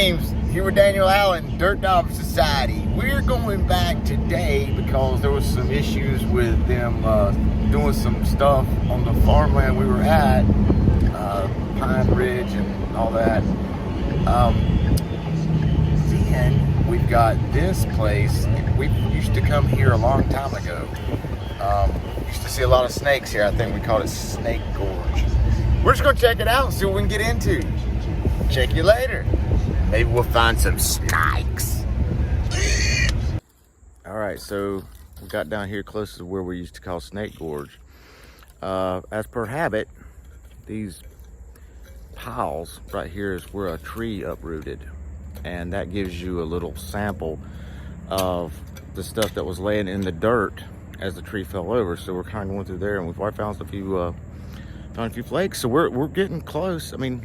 James, here with Daniel Allen, Dirt Dog Society. We're going back today because there was some issues with them doing some stuff on the farmland we were at, Pine Ridge and all that. Then we've got this place. We used to come here a long time ago. Used to see a lot of snakes here. I think we called it Snake Gorge. We're just going to check it out and see what we can get into. Check you later. Maybe we'll find some snakes. All right, so we got down here close to where we used to call Snake Gorge. As per habit, these piles right here is where a tree uprooted, and that gives you a little sample of the stuff that was laying in the dirt as the tree fell over. So we're kind of going through there, and we've already found a few flakes. So we're getting close. I mean,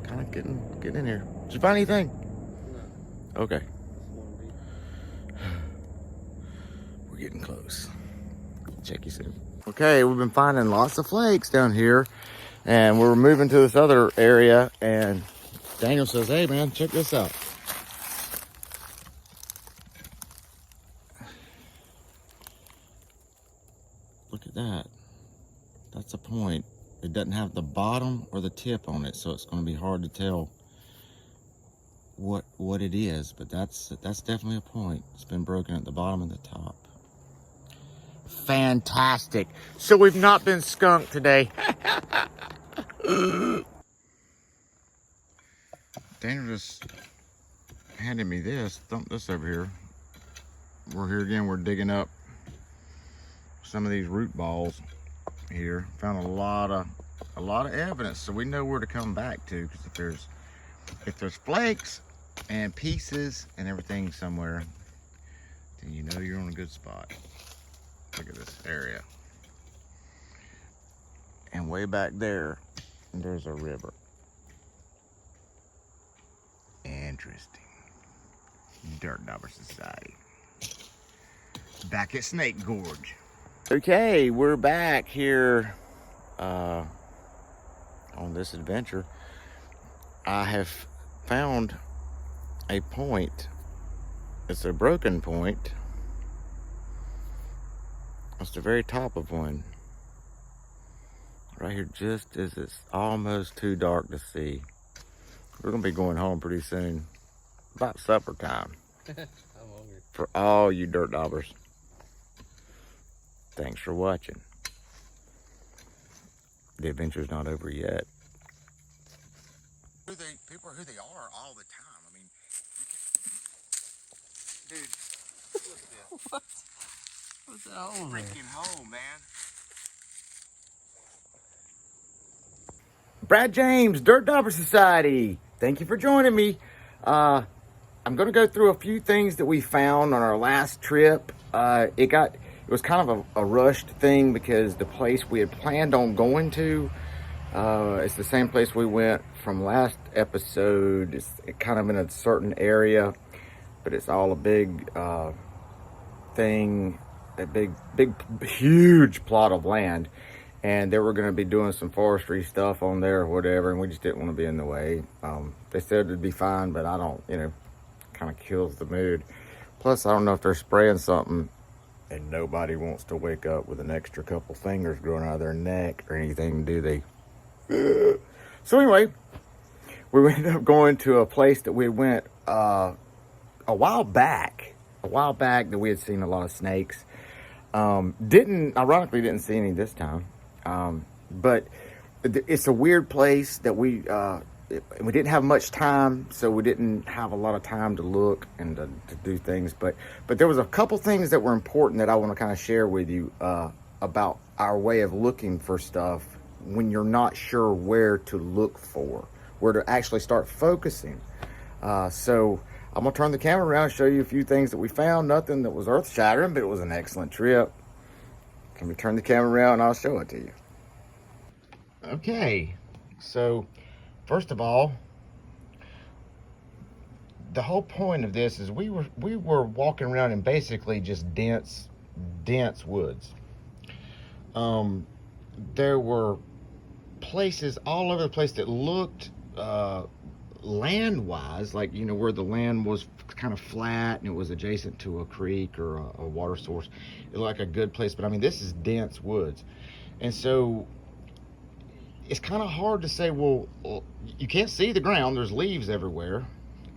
kind of getting in here. Did you find anything? No. Okay. We're getting close. Check you soon. Okay, we've been finding lots of flakes down here, and we're moving to this other area, and Daniel says, hey man, check this out. Look at that. That's a point. It doesn't have the bottom or the tip on it, so it's going to be hard to tell what it is, but that's definitely a point. It's been broken at the bottom and the top. Fantastic. So we've not been skunked today. Daniel just handed me this. Dump this over here. We're here again. We're digging up some of these root balls here. Found a lot of evidence, so we know where to come back to, because if there's flakes and pieces and everything somewhere, then you know you're on a good spot. Look at this area. And way back there, there's a river. Interesting. Dirt Dauber Society. Back at Snake Gorge. Okay, we're back here on this adventure. I have found a point. It's a broken point. It's the very top of one. Right here, just as it's almost too dark to see. We're gonna be going home pretty soon. About supper time. I'm hungry. For all you dirt daubers. Thanks for watching. The adventure's not over yet. People are who they are all the time. I mean, dude, look at this. What? What's that hole there? Freaking hole, man. Brad James, Dirt Dauber Society. Thank you for joining me. I'm going to go through a few things that we found on our last trip. It was kind of a rushed thing because the place we had planned on going to, it's the same place we went from last episode. It's kind of in a certain area, but it's all a big thing, a big, huge plot of land. And they were going to be doing some forestry stuff on there or whatever, and we just didn't want to be in the way. They said it'd be fine, but I don't, kind of kills the mood. Plus, I don't know if they're spraying something, and nobody wants to wake up with an extra couple fingers growing out of their neck or anything, do they? So anyway, we ended up going to a place that we went a while back that we had seen a lot of snakes. Ironically didn't see any this time. But it's a weird place that we didn't have much time, so we didn't have a lot of time to look and to do things. But there was a couple things that were important that I want to kind of share with you about our way of looking for stuff when you're not sure where to look for, where to actually start focusing. So I'm gonna turn the camera around and show you a few things that we found. Nothing that was earth-shattering, but it was an excellent trip. Can we turn the camera around and I'll show it to you. Okay, so first of all, the whole point of this is we were walking around in basically just dense woods. There were places all over the place that looked land-wise, like, you know, where the land was kind of flat and it was adjacent to a creek or a water source, it looked like a good place. But I mean, this is dense woods. And so it's kind of hard to say, well, you can't see the ground. There's leaves everywhere.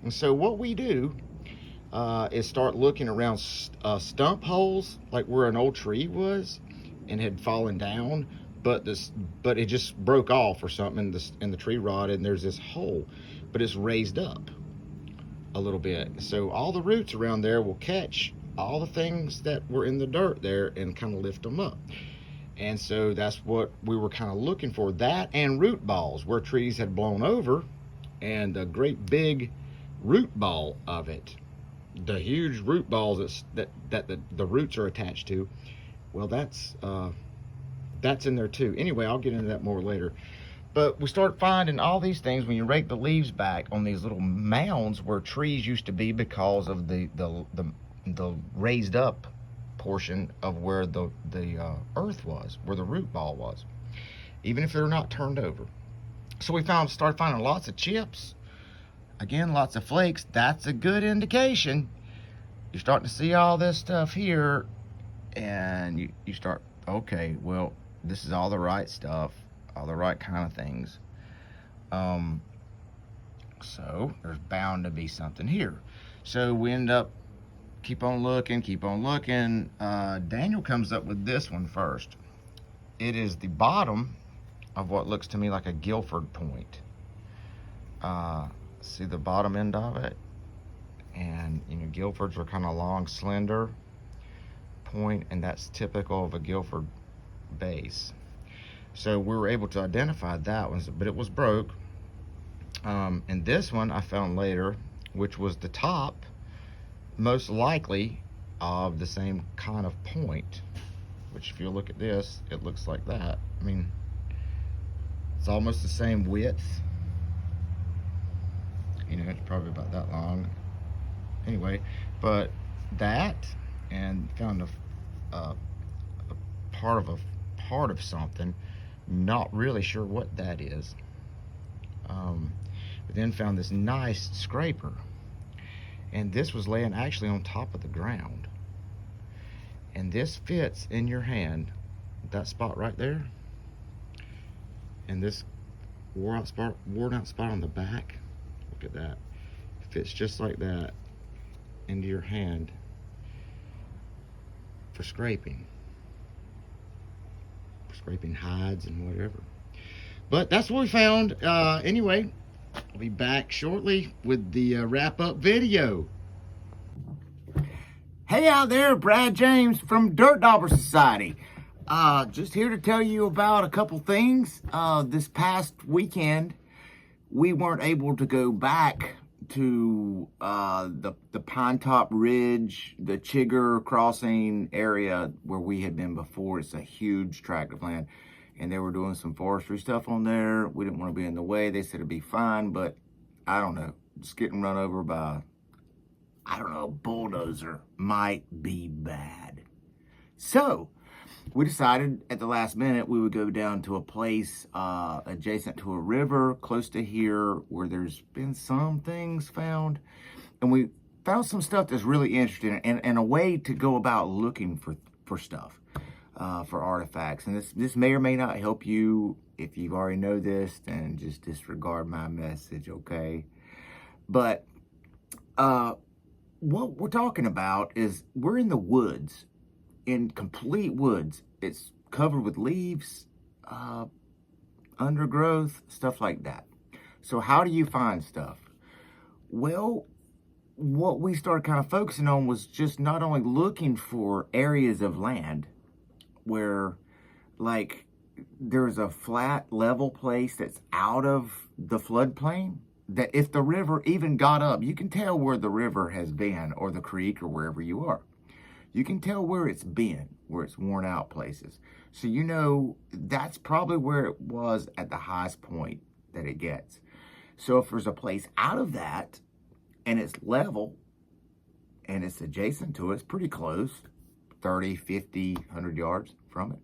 And so what we do is start looking around stump holes, like where an old tree was and had fallen down, but it just broke off or something, and the tree rotted, and there's this hole, but it's raised up a little bit. So all the roots around there will catch all the things that were in the dirt there and kind of lift them up. And so that's what we were kind of looking for, that and root balls where trees had blown over, and a great big root ball of it, the huge root balls that the roots are attached to. Well, that's in there too. Anyway, I'll get into that more later. But we start finding all these things when you rake the leaves back on these little mounds where trees used to be, because of the raised up portion of where the earth was, where the root ball was, even if they're not turned over. So we started finding lots of chips, again, lots of flakes. That's a good indication. You're starting to see all this stuff here, and you start, okay, well, this is all the right stuff, all the right kind of things. So there's bound to be something here. So we end up keep on looking. Daniel comes up with this one first. It is the bottom of what looks to me like a Guilford point. See the bottom end of it? And you know, Guilfords are kind of long, slender point, and that's typical of a Guilford base. So we were able to identify that one, but it was broke. And this one I found later, which was the top, most likely of the same kind of point, which if you look at this, it looks like that. I mean, it's almost the same width. You know, it's probably about that long. Anyway, but that, and found a part of something, not really sure what that is. But then found this nice scraper, and this was laying actually on top of the ground, and this fits in your hand, that spot right there, and this worn out spot on the back. Look at that. It fits just like that into your hand for scraping hides and whatever. But that's what we found. Anyway, I'll be back shortly with the wrap-up video. Hey out there, Brad James from Dirt Dauber Society. Just here to tell you about a couple things. This past weekend, we weren't able to go back to the Pine Top Ridge, the Chigger Crossing area where we had been before. It's a huge tract of land, and they were doing some forestry stuff on there. We didn't want to be in the way. They said it'd be fine, but I don't know. Just getting run over by, I don't know, a bulldozer might be bad. So we decided at the last minute we would go down to a place adjacent to a river close to here where there's been some things found. And we found some stuff that's really interesting, and a way to go about looking for stuff, for artifacts. And this may or may not help you. If you already know this, then just disregard my message, okay? But what we're talking about is we're in the woods, in complete woods. It's covered with leaves, undergrowth, stuff like that. So how do you find stuff? Well, what we started kind of focusing on was just not only looking for areas of land where, like, there's a flat, level place that's out of the floodplain, that if the river even got up, you can tell where the river has been, or the creek, or wherever you are. You can tell where it's been, where it's worn out places. So you know that's probably where it was at the highest point that it gets. So if there's a place out of that, and it's level, and it's adjacent to it, it's pretty close, 30, 50, 100 yards from it,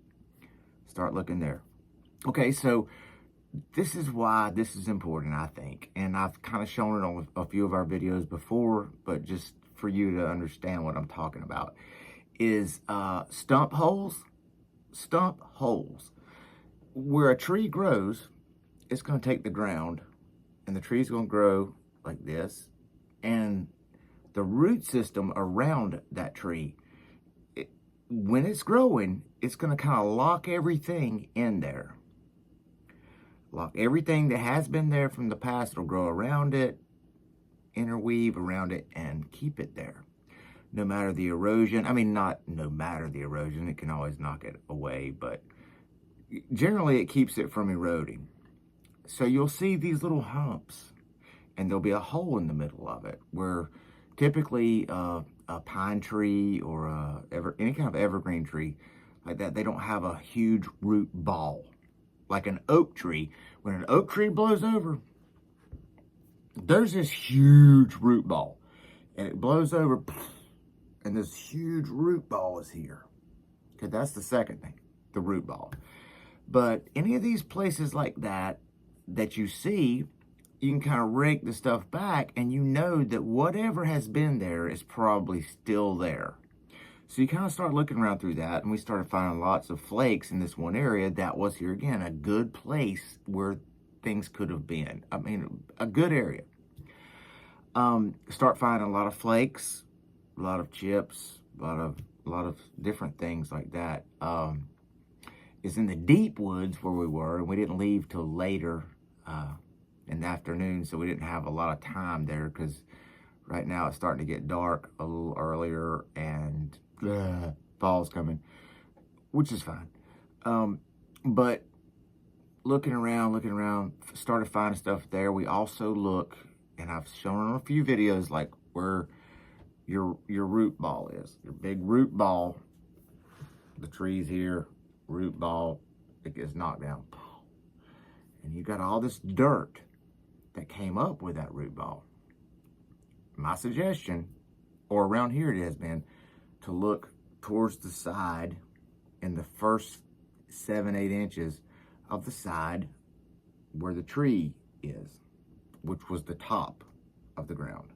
start looking there. Okay, so this is why this is important, I think. And I've kind of shown it on a few of our videos before, but just for you to understand what I'm talking about, is stump holes. Stump holes. Where a tree grows, it's going to take the ground, and the tree's going to grow like this, and the root system around that tree, when it's growing, it's going to kind of lock everything in there. Lock everything that has been there from the past. It'll grow around it, interweave around it, and keep it there. No matter the erosion. I mean, not no matter the erosion. It can always knock it away, but generally it keeps it from eroding. So you'll see these little humps, and there'll be a hole in the middle of it where typically a pine tree or any kind of evergreen tree like that, they don't have a huge root ball. Like an oak tree, when an oak tree blows over, there's this huge root ball, and it blows over, and this huge root ball is here. Okay, that's the second thing, the root ball. But any of these places like that you see, you can kind of rake the stuff back, and you know that whatever has been there is probably still there. So you kind of start looking around through that, and we started finding lots of flakes in this one area that was, here again, a good place where things could have been. I mean, a good area. Start finding a lot of flakes, a lot of chips, a lot of different things like that. It's in the deep woods where we were, and we didn't leave till later in the afternoon, so we didn't have a lot of time there, because right now it's starting to get dark a little earlier, and fall's coming, which is fine. But looking around, started finding stuff there. We also look, and I've shown on a few videos, like where your root ball is, your big root ball. The tree's here, root ball, it gets knocked down, and you got all this dirt that came up with that root ball. My suggestion, or around here it has been, to look towards the side in the first 7-8 inches of the side where the tree is, which was the top of the ground.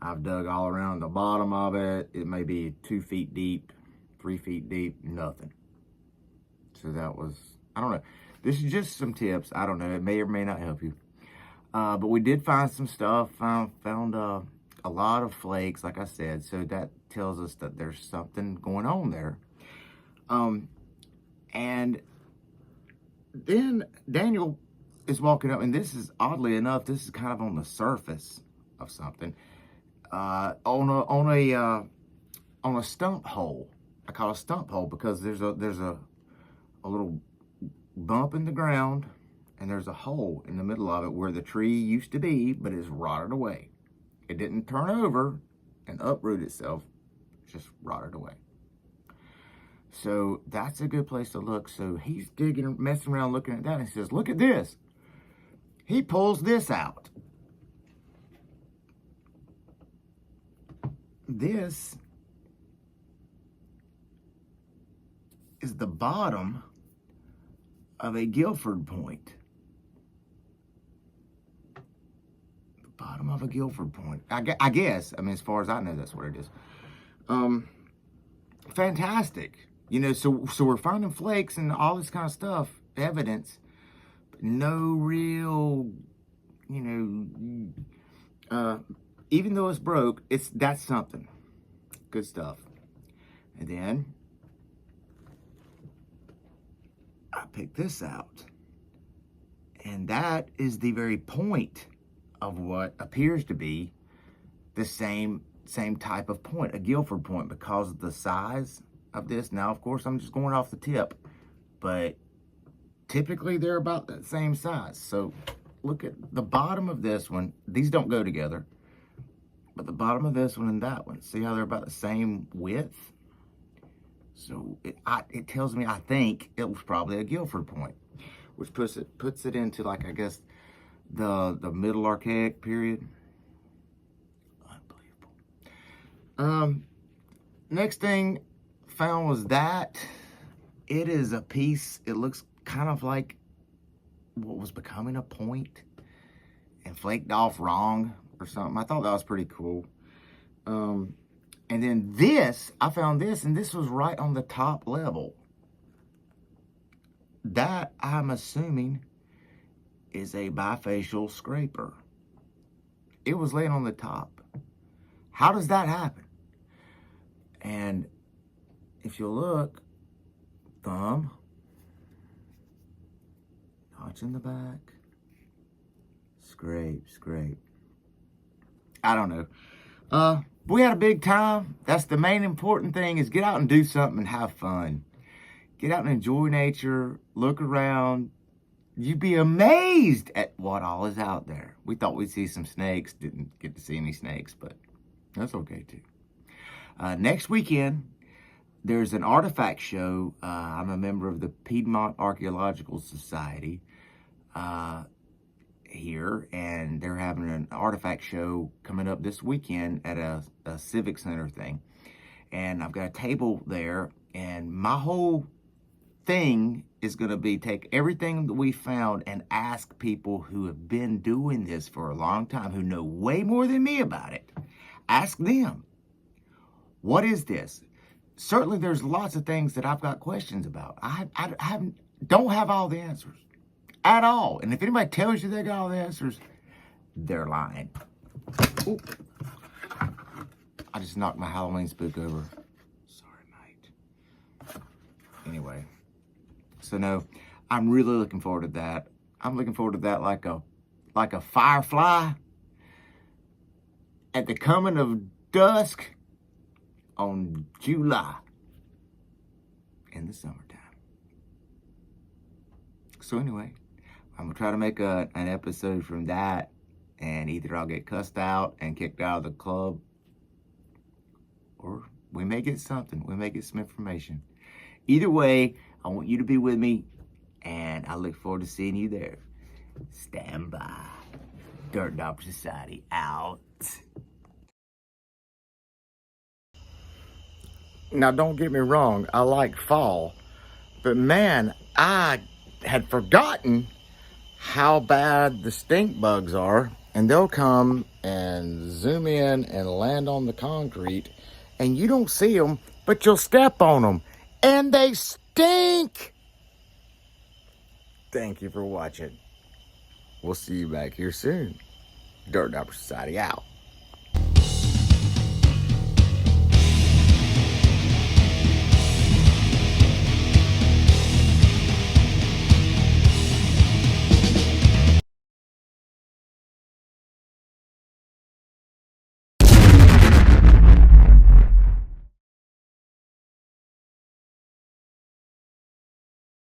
I've dug all around the bottom of it. It may be 2 feet deep, 3 feet deep, nothing. So that was, I don't know. This is just some tips. I don't know. It may or may not help you. But we did find some stuff. Found a lot of flakes, like I said. So that tells us that there's something going on there. And then Daniel is walking up, and this is, oddly enough, this is kind of on the surface of something. On a stump hole. I call it a stump hole because there's a little bump in the ground, and there's a hole in the middle of it where the tree used to be, but it's rotted away. It didn't turn over and uproot itself, it just rotted away. So that's a good place to look. So he's digging, messing around, looking at that, and he says, look at this. He pulls this out. This is the bottom of a Guilford point. The bottom of a Guilford point. I guess. I mean, as far as I know, that's what it is. Fantastic. You know, so we're finding flakes and all this kind of stuff, evidence, but no real, you know, even though it's broke, that's something. Good stuff. And then I picked this out. And that is the very point of what appears to be the same type of point, a Guilford point, because of the size of this. Now, of course, I'm just going off the tip, but typically they're about that same size. So look at the bottom of this one. These don't go together, but the bottom of this one and that one, see how they're about the same width? So it tells me, I think it was probably a Guilford point, which puts it into, like, I guess, the Middle Archaic period. Unbelievable. Next thing found was that it is a piece. It looks kind of like what was becoming a point and flaked off wrong or something. I thought that was pretty cool. And then this, I found this, and this was right on the top level. That, I'm assuming, is a bifacial scraper. It was laying on the top. How does that happen? And if you look, thumb, notch in the back, scrape, scrape. I don't know. We had a big time. That's the main important thing, is get out and do something and have fun. Get out and enjoy nature, look around. You'd be amazed at what all is out there. We thought we'd see some snakes. Didn't get to see any snakes, but that's okay too. Next weekend, there's an artifact show. I'm a member of the Piedmont Archaeological Society here, and they're having an artifact show coming up this weekend at a civic center thing. And I've got a table there, and my whole thing is going to be take everything that we found and ask people who have been doing this for a long time, who know way more than me about it. Ask them, what is this? Certainly there's lots of things that I've got questions about. I don't have all the answers at all. And if anybody tells you they got all the answers, they're lying. Ooh. I just knocked my Halloween spook over. Sorry, mate. Anyway. So no, I'm really looking forward to that. I'm looking forward to that like a firefly at the coming of dusk on July in the summertime. So anyway, I'm gonna try to make an episode from that, and either I'll get cussed out and kicked out of the club, or we may get something. We may get some information. Either way, I want you to be with me, and I look forward to seeing you there. Stand by. Dirt Dog Society out. Now, don't get me wrong. I like fall. But man, I had forgotten how bad the stink bugs are. And they'll come and zoom in and land on the concrete. And you don't see them, but you'll step on them. And they stink. Thank you for watching. We'll see you back here soon. Dirt Dog Society out.